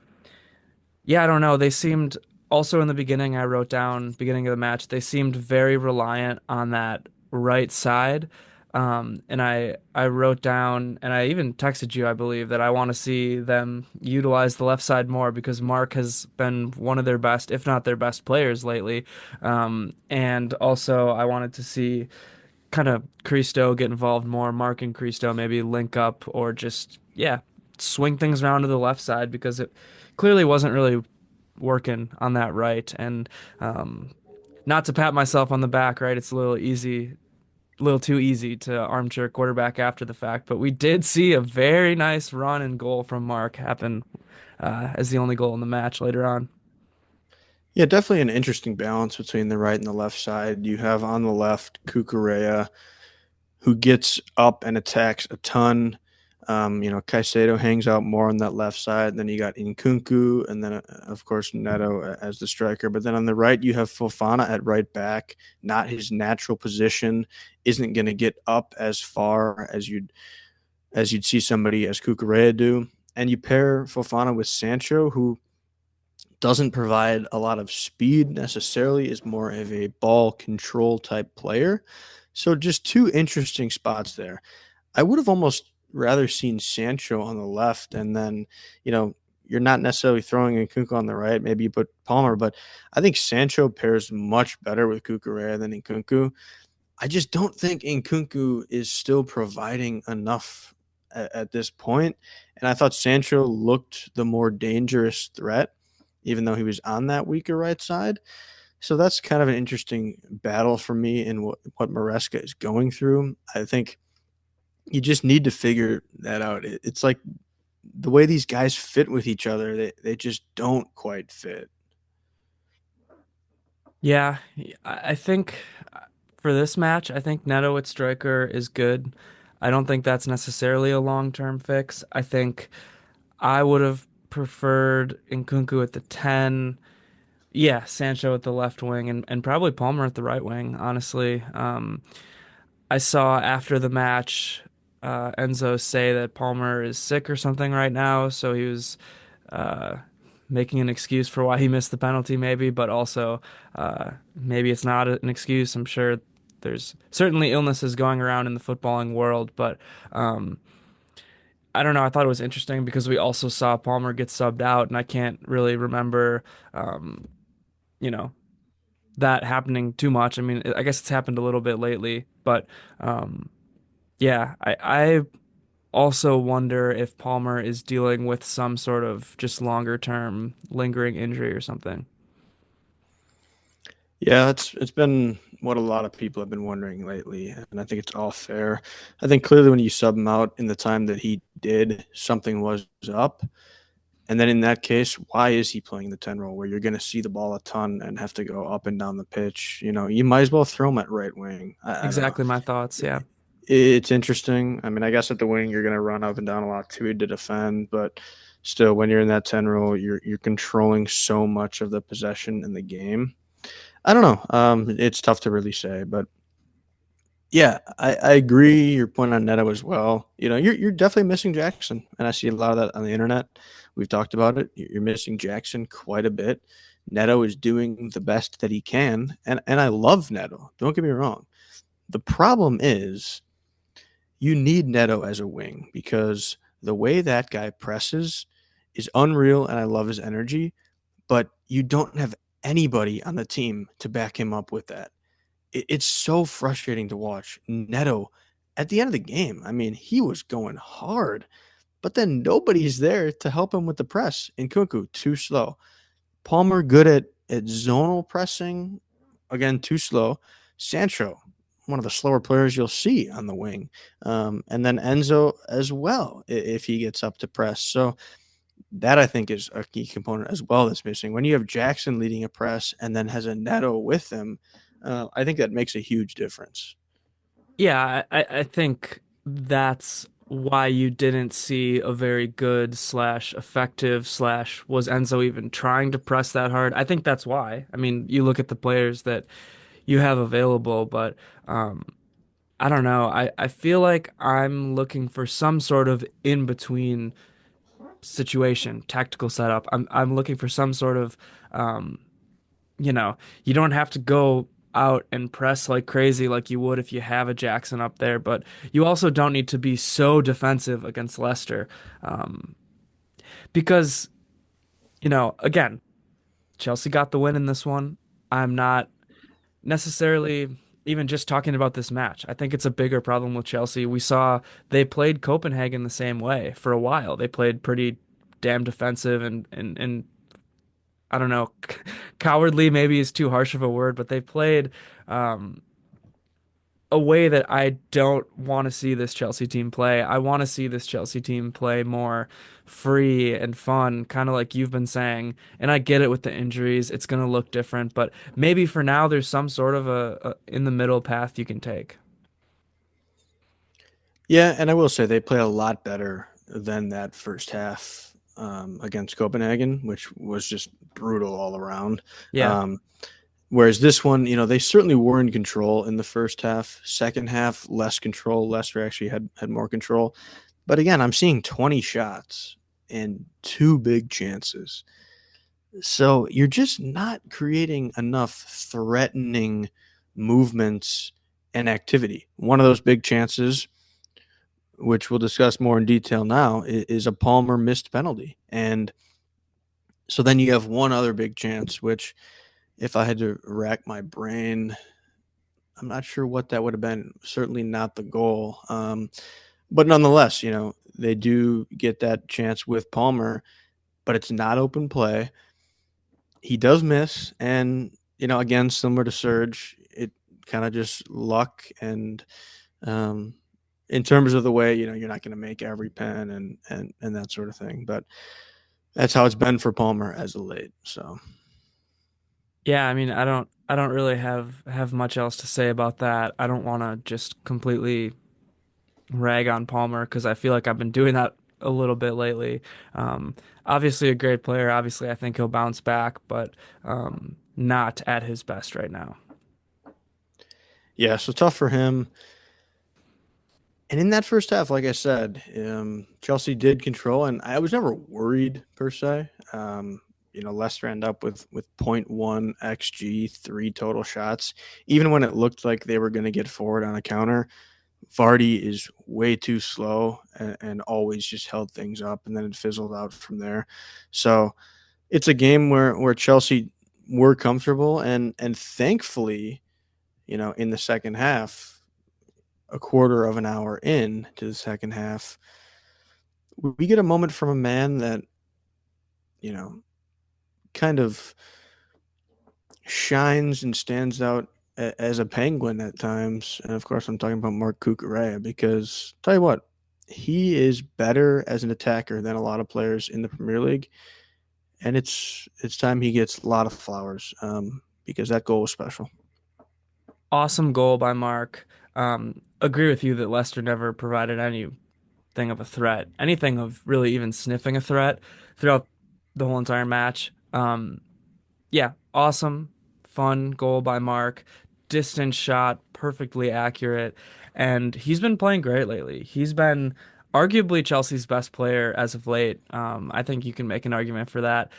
yeah, I don't know. They seemed also in the beginning, I wrote down beginning of the match, they seemed very reliant on that right side. And I wrote down, and I even texted you, I believe, that I want to see them utilize the left side more because Mark has been one of their best, if not their best players lately. And also, I wanted to see kind of Christo get involved more, Mark and Christo maybe link up or just, yeah, swing things around to the left side because it clearly wasn't really working on that right. And um, not to pat myself on the back, right? It's a little easy, a little too easy to armchair quarterback after the fact, but we did see a very nice run and goal from Mark happen as the only goal in the match later on. Yeah, definitely an interesting balance between the right and the left side. You have on the left Cucurella, who gets up and attacks a ton. Caicedo hangs out more on that left side. Then you got Nkunku, and then of course Neto as the striker. But then on the right, you have Fofana at right back. Not his natural position. Isn't going to get up as far as you'd see somebody as Cucurella do. And you pair Fofana with Sancho, who doesn't provide a lot of speed necessarily, is more of a ball control type player. So just two interesting spots there. I would have almost rather seen Sancho on the left, and then, you know, you're not necessarily throwing in Nkunku on the right. Maybe you put Palmer, but I think Sancho pairs much better with Cucurella than Nkunku. I just don't think Nkunku is still providing enough at this point. And I thought Sancho looked the more dangerous threat, even though he was on that weaker right side. So that's kind of an interesting battle for me in what Maresca is going through. I think you just need to figure that out. It's like the way these guys fit with each other, they just don't quite fit. Yeah, I think for this match, I think Neto at striker is good. I don't think that's necessarily a long-term fix. I think I would have preferred Nkunku at the 10. Yeah, Sancho at the left wing and probably Palmer at the right wing, honestly. I saw after the match Enzo say that Palmer is sick or something right now, so he was uh, making an excuse for why he missed the penalty, maybe, but also maybe it's not an excuse. I'm sure there's certainly illnesses going around in the footballing world, but um, I don't know. I thought it was interesting because we also saw Palmer get subbed out, and I can't really remember, um, you know, that happening too much. I mean, I guess it's happened a little bit lately, but um, yeah, I also wonder if Palmer is dealing with some sort of just longer term lingering injury or something. Yeah, it's been what a lot of people have been wondering lately, and I think it's all fair. I think clearly when you sub him out in the time that he did, something was up. And then in that case, why is he playing the 10 role where you're going to see the ball a ton and have to go up and down the pitch? You know, you might as well throw him at right wing. I don't know. Exactly my thoughts. Yeah. It's interesting. I mean, I guess at the wing you're going to run up and down a lot too to defend, but still, when you're in that 10 role, you're controlling so much of the possession in the game. I don't know. It's tough to really say, but yeah, I agree your point on Neto as well. You know, you're definitely missing Jackson, and I see a lot of that on the internet. We've talked about it. You're missing Jackson quite a bit. Neto is doing the best that he can, and I love Neto. Don't get me wrong. The problem is you need Neto as a wing because the way that guy presses is unreal, and I love his energy. But you don't have anybody on the team to back him up with that. It's so frustrating to watch Neto at the end of the game. I mean, he was going hard, but then nobody's there to help him with the press. And Nkunku, too slow. Palmer, good at zonal pressing. Again, too slow. Sancho, one of the slower players you'll see on the wing. And then Enzo as well, if he gets up to press. So that I think is a key component as well that's missing. When you have Jackson leading a press and then has a Neto with him, I think that makes a huge difference. Yeah, I think that's why you didn't see a very good slash effective slash was Enzo even trying to press that hard. I think that's why. I mean, you look at the players that you have available, but um, I don't know. I feel like I'm looking for some sort of in between situation, tactical setup. I'm looking for some sort of um, you know, you don't have to go out and press like crazy like you would if you have a Jackson up there, but you also don't need to be so defensive against Leicester. Um, because, again, Chelsea got the win in this one. I'm not necessarily even just talking about this match. I think it's a bigger problem with Chelsea. We saw they played Copenhagen the same way for a while. They played pretty damn defensive and I don't know, cowardly maybe is too harsh of a word, but they played um, a way that I don't want to see this Chelsea team play. I want to see this Chelsea team play more free and fun, kind of like you've been saying. And I get it with the injuries, it's going to look different, but maybe for now there's some sort of a in the middle path you can take. Yeah, and I will say they play a lot better than that first half against Copenhagen, which was just brutal all around. Yeah. Um, Whereas this one, you know, they certainly were in control in the first half. Second half, less control. Leicester actually had more control. But again, I'm seeing 20 shots and two big chances. So you're just not creating enough threatening movements and activity. One of those big chances, which we'll discuss more in detail now, is a Palmer missed penalty. And so then you have one other big chance, which if I had to rack my brain, I'm not sure what that would have been. Certainly not the goal. But nonetheless, you know, they do get that chance with Palmer, but it's not open play. He does miss, and you know, again, similar to Serge, it kind of just luck and um, in terms of the way you know you're not going to make every pen and that sort of thing. But that's how it's been for Palmer as of late. So Yeah, I mean, I don't really have much else to say about that. I don't want to just completely rag on Palmer because I feel like I've been doing that a little bit lately. Um, Obviously a great player. Obviously, I think he'll bounce back, but not at his best right now. Yeah, so tough for him. And in that first half, like I said, Chelsea did control, and I was never worried per se. Leicester ended up with point 0.1 xG, three total shots. Even when it looked like they were going to get forward on a counter, Vardy is way too slow and always just held things up, and then it fizzled out from there. So it's a game where Chelsea were comfortable, and thankfully, in the second half, a quarter of an hour in to the second half, we get a moment from a man that, you know, kind of shines and stands out as a penguin at times. And of course, I'm talking about Marc Cucurella because, tell you what, he is better as an attacker than a lot of players in the Premier League. And it's time he gets a lot of flowers because that goal was special. Awesome goal by Mark. Agree with you that Leicester never provided anything of a threat, anything of really even sniffing a threat throughout the whole entire match. Yeah, awesome, fun goal by Mark. Distance shot, perfectly accurate. And he's been playing great lately. He's been arguably Chelsea's best player as of late. I think you can make an argument for that.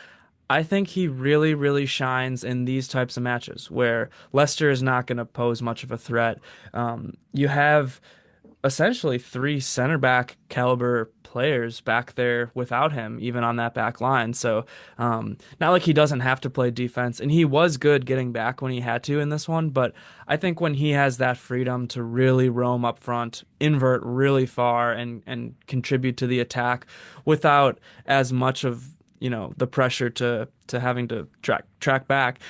I think he really, really shines in these types of matches where Leicester is not going to pose much of a threat. You have essentially three center back caliber players back there without him, even on that back line. So, not like he doesn't have to play defense, and he was good getting back when he had to in this one. But I think when he has that freedom to really roam up front, invert really far, and contribute to the attack without as much of the pressure to having to track back,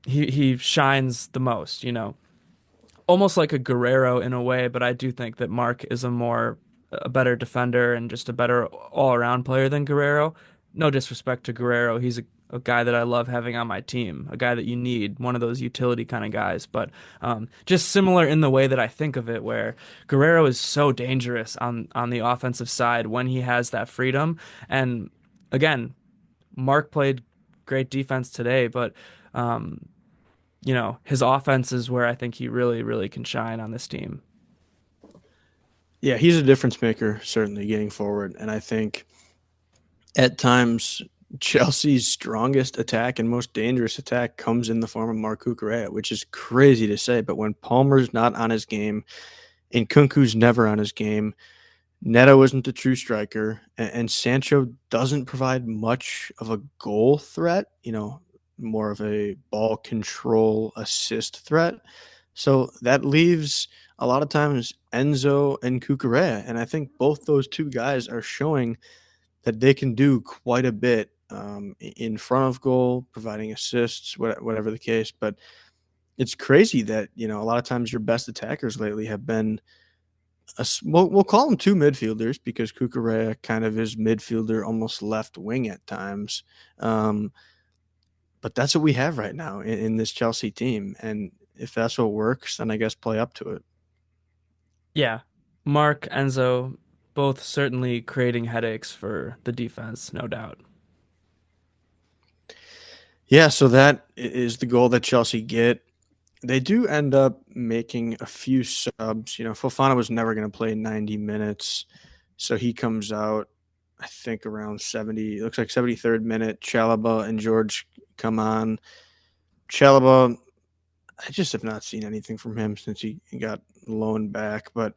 he shines the most. Almost like a Guerreiro in a way, but I do think that Mark is a better defender and just a better all-around player than Guerreiro. No disrespect to Guerreiro, he's a guy that I love having on my team, a guy that you need, one of those utility kind of guys. But just similar in the way that I think of it, where Guerreiro is so dangerous on the offensive side when he has that freedom. And again, Mark played great defense today, but um, his offense is where I think he really, really can shine on this team. Yeah, he's a difference maker, certainly getting forward. And I think at times Chelsea's strongest attack and most dangerous attack comes in the form of Marc Cucurella, which is crazy to say. But when Palmer's not on his game and Kunku's never on his game, Neto isn't a true striker, and Sancho doesn't provide much of a goal threat, more of a ball control assist threat. So that leaves a lot of times Enzo and Cucurella. And I think both those two guys are showing that they can do quite a bit in front of goal, providing assists, whatever the case. But it's crazy that, a lot of times your best attackers lately have been we'll call them two midfielders because Cucurella kind of is midfielder, almost left wing at times. Um, but that's what we have right now in this Chelsea team. And if that's what works, then I guess play up to it. Yeah, Mark, Enzo, both certainly creating headaches for the defense, no doubt. Yeah, so that is the goal that Chelsea get. They do end up making a few subs. Fofana was never going to play 90 minutes, so he comes out, I think, around 70. It looks like 73rd minute. Chalaba and George come on. Chalaba, I just have not seen anything from him since he got loaned back. But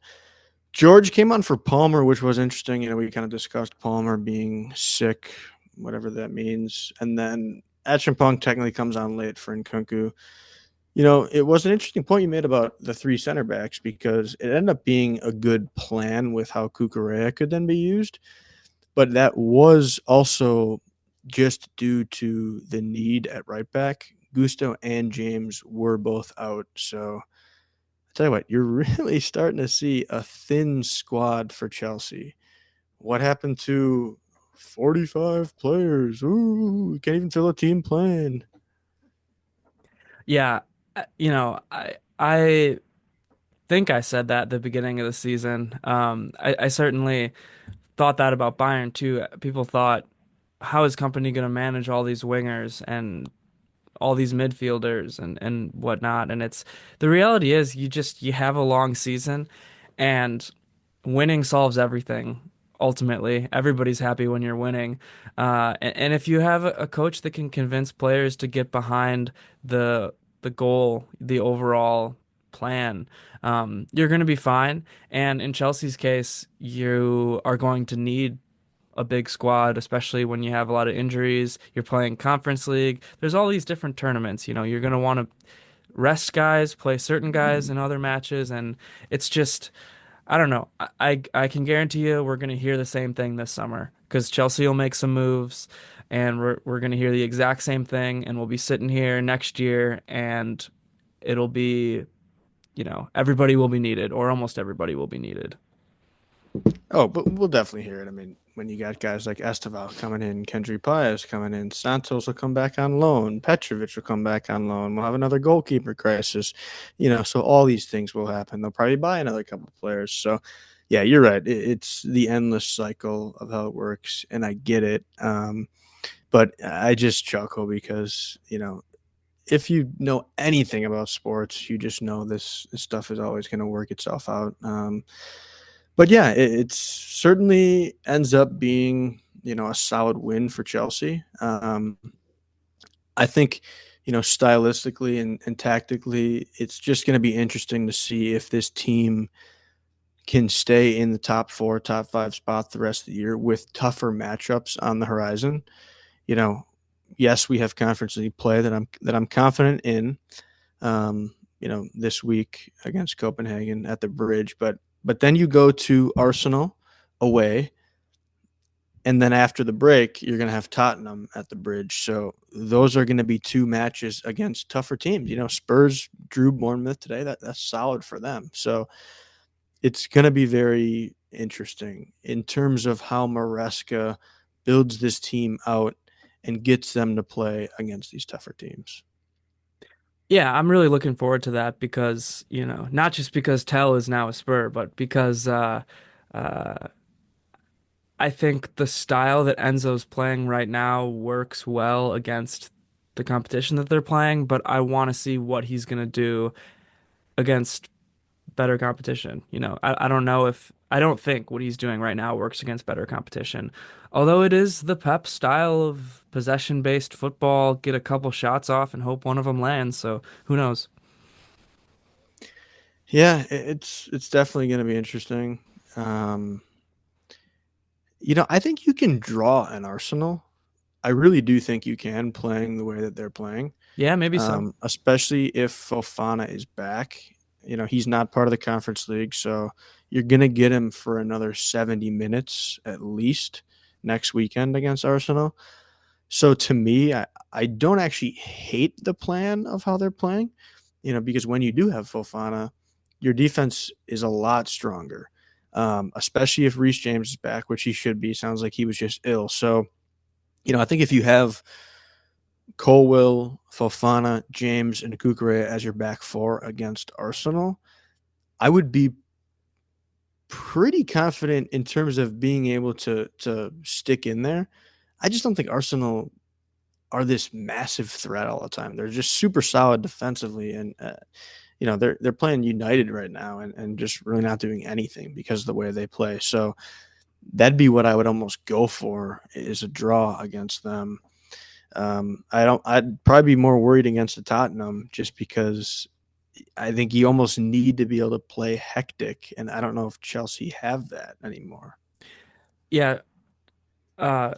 George came on for Palmer, which was interesting. We kind of discussed Palmer being sick, whatever that means. And then Achampong technically comes on late for Nkunku. It was an interesting point you made about the three center backs because it ended up being a good plan with how Cucurella could then be used. But that was also just due to the need at right back. Gusto and James were both out. So I tell you what, you're really starting to see a thin squad for Chelsea. What happened to 45 players? Ooh, you can't even fill a team plan. Yeah, I think I said that at the beginning of the season. I certainly thought that about Bayern too. People thought, how is Company going to manage all these wingers and all these midfielders and whatnot? And it's the reality is you have a long season, and winning solves everything. Ultimately, everybody's happy when you're winning. And if you have a coach that can convince players to get behind the goal, the overall plan, you're going to be fine. And in Chelsea's case, you are going to need a big squad, especially when you have a lot of injuries. You're playing Conference League. There's all these different tournaments. You're going to want to rest guys, play certain guys in other matches, and it's just I don't know. I can guarantee you we're going to hear the same thing this summer because Chelsea will make some moves, and we're going to hear the exact same thing, and we'll be sitting here next year, and it'll be, everybody will be needed, or almost everybody will be needed. Oh, but we'll definitely hear it. I mean, when you got guys like Esteval coming in, Kendry Páez coming in, Santos will come back on loan, Petrovic will come back on loan. We'll have another goalkeeper crisis, so all these things will happen. They'll probably buy another couple of players. So, yeah, you're right. It's the endless cycle of how it works, and I get it. But I just chuckle because if you know anything about sports, you just know this stuff is always going to work itself out. But yeah, it's certainly ends up being a solid win for Chelsea. I think stylistically and tactically, it's just going to be interesting to see if this team can stay in the top four, top five spot the rest of the year with tougher matchups on the horizon. You know, yes, we have Conference League play that I'm confident in. This week against Copenhagen at the Bridge, but then you go to Arsenal away, and then after the break, you're going to have Tottenham at the Bridge. So those are going to be two matches against tougher teams. Spurs drew Bournemouth today. That's solid for them. So it's going to be very interesting in terms of how Maresca builds this team out and gets them to play against these tougher teams. Yeah, I'm really looking forward to that because, not just because Tell is now a Spur, but because uh, I think the style that Enzo's playing right now works well against the competition that they're playing, but I want to see what he's going to do against better competition. I don't know if I don't think what he's doing right now works against better competition. Although it is the Pep style of possession-based football, get a couple shots off and hope one of them lands. So who knows? Yeah, it's definitely going to be interesting. Um, I think you can draw an Arsenal. I really do think you can, playing the way that they're playing, Yeah, maybe so. especially if Fofana is back. He's not part of the Conference League, so you're going to get him for another 70 minutes at least next weekend against Arsenal. So to me, I don't actually hate the plan of how they're playing, because when you do have Fofana, your defense is a lot stronger, especially if Reece James is back, which he should be. Sounds like he was just ill. So, I think if you have Colwill, Fofana, James, and Kukurea as your back four against Arsenal, I would be pretty confident in terms of being able to stick in there. I just don't think Arsenal are this massive threat all the time. They're just super solid defensively, and they're playing united right now, and just really not doing anything because of the way they play. So that'd be what I would almost go for is a draw against them. I don't. I'd probably be more worried against the Tottenham just because I think you almost need to be able to play hectic, and I don't know if Chelsea have that anymore. Yeah, uh,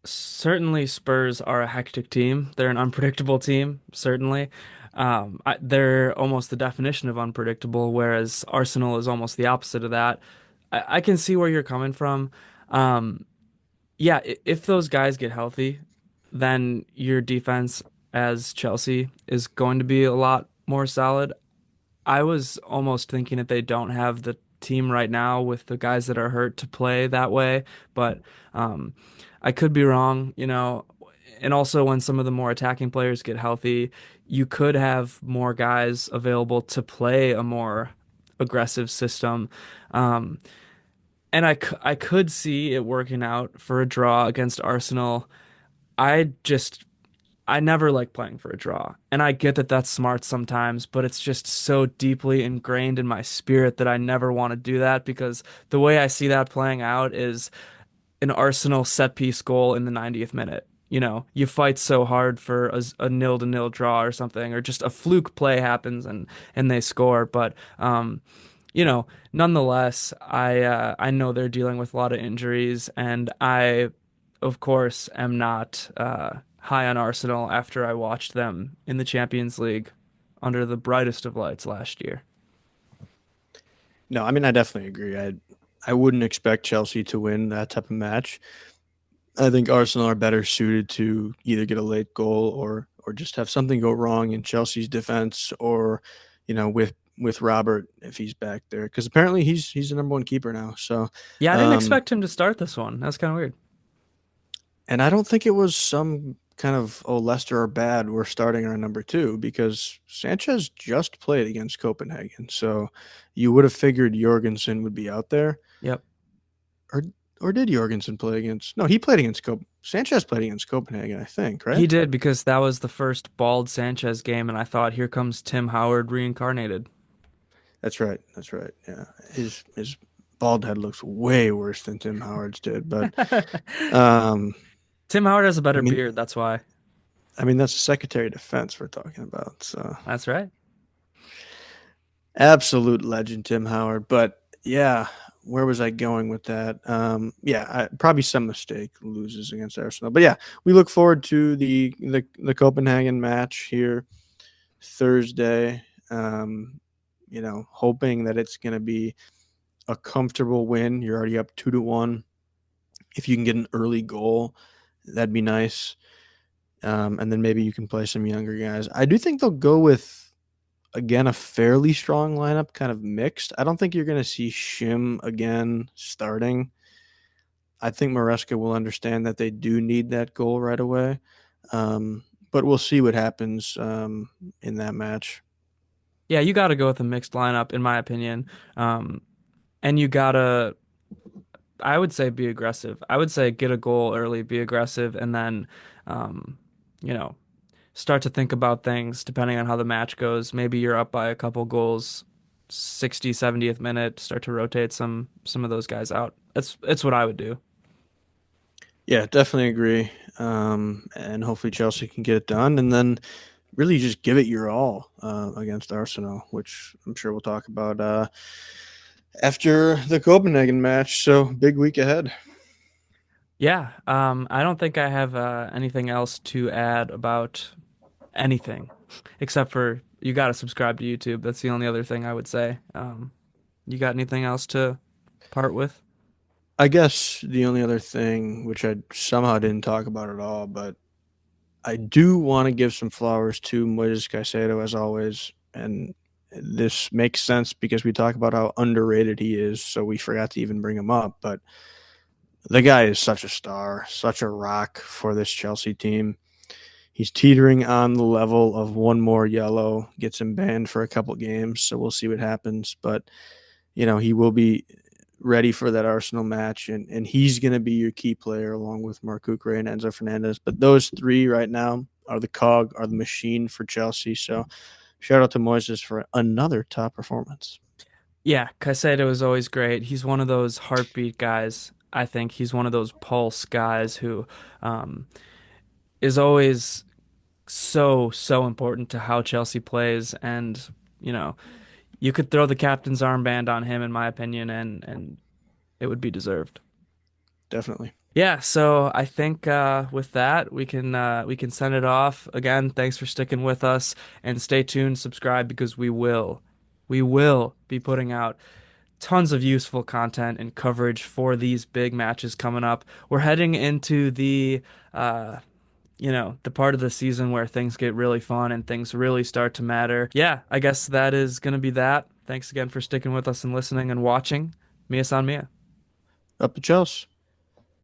certainly Spurs are a hectic team. They're an unpredictable team, certainly. They're almost the definition of unpredictable, whereas Arsenal is almost the opposite of that. I can see where you're coming from. Um, yeah, if those guys get healthy, then your defense as Chelsea is going to be a lot more solid. I was almost thinking that they don't have the team right now with the guys that are hurt to play that way, but um, I could be wrong. And also when some of the more attacking players get healthy, you could have more guys available to play a more aggressive system. Um, and I could see it working out for a draw against Arsenal. I just I never like playing for a draw. And I get that that's smart sometimes, but it's just so deeply ingrained in my spirit that I never want to do that because the way I see that playing out is an Arsenal set piece goal in the 90th minute. You know, you fight so hard for a nil to nil draw or something, or just a fluke play happens and they score. But you know, nonetheless, I know they're dealing with a lot of injuries, and I, of course, am not high on Arsenal after I watched them in the Champions League under the brightest of lights last year. No, I mean I definitely agree. I wouldn't expect Chelsea to win that type of match. I think Arsenal are better suited to either get a late goal or just have something go wrong in Chelsea's defense or with Robert if he's back there because apparently he's the number one keeper now. So Yeah, I didn't um, expect him to start this one. That's kind of weird. and I don't think it was some kind of Leicester are bad. We're starting our number two because Sanchez just played against Copenhagen, so you would have figured Jorgensen would be out there. Yep. Or or did Jorgensen play against? No, he played against Sanchez played against Copenhagen, I think, He right? did because that was the first bald Sanchez game, and I thought, here comes Tim Howard reincarnated. That's right. That's right. Yeah, his bald head looks way worse than Tim Howard's did, but um, Tim Howard has a I better mean, beard, that's why. that's the Secretary of Defense we're talking about. So That's right. absolute legend, Tim Howard. But yeah, where was I going with that? Probably some mistake loses against Arsenal. But yeah, we look forward to the Copenhagen match here Thursday. Hoping that it's going to be a comfortable win. You're already up 2-1. If you can get an early goal, that'd be nice. And then maybe you can play some younger guys. I do think they'll go with again a fairly strong lineup, kind of mixed. I don't think you're going to see Shim again starting. I think Maresca will understand that they do need that goal right away. But we'll see what happens in that match. Yeah, you got to go with a mixed lineup, in my opinion. Um, and you gotta, I would say, be aggressive. I would say get a goal early, be aggressive, and then, um, you know, start to think about things depending on how the match goes. Maybe you're up by a couple goals, 60, 70th minute, start to rotate some of those guys out. It's what I would do. Yeah, definitely agree. And hopefully Chelsea can get it done, and then really just give it your all against Arsenal, which I'm sure we'll talk about after the Copenhagen match. So big week ahead. Yeah, I don't think I have anything else to add about anything except for you got to subscribe to YouTube. That's the only other thing I would say. You got anything else to part with? I guess the only other thing, which I somehow didn't talk about at all, but I do want to give some flowers to Moises Caicedo as always, and this makes sense because we talk about how underrated he is, so we forgot to even bring him up. But the guy is such a star, such a rock for this Chelsea team. He's teetering on the level of one more yellow, gets him banned for a couple games, so we'll see what happens. But he will be ready for that Arsenal match, and he's going to be your key player along with Marc Cucurella and Enzo Fernandez. But those three right now are the machine for Chelsea. So shout out to Moises for another top performance. Yeah, Caicedo is always great. He's one of those heartbeat guys. I think he's one of those pulse guys who um, is always so important to how Chelsea plays. And, you know, you could throw the captain's armband on him, in my opinion, and it would be deserved. Definitely. Yeah, so I think with that we can send it off. Again, thanks for sticking with us and stay tuned, subscribe because we will be putting out tons of useful content and coverage for these big matches coming up. We're heading into the the part of the season where things get really fun and things really start to matter. Yeah, I guess that is going to be that. Thanks again for sticking with us and listening and watching. Mia san Mia. Up to Chelsea.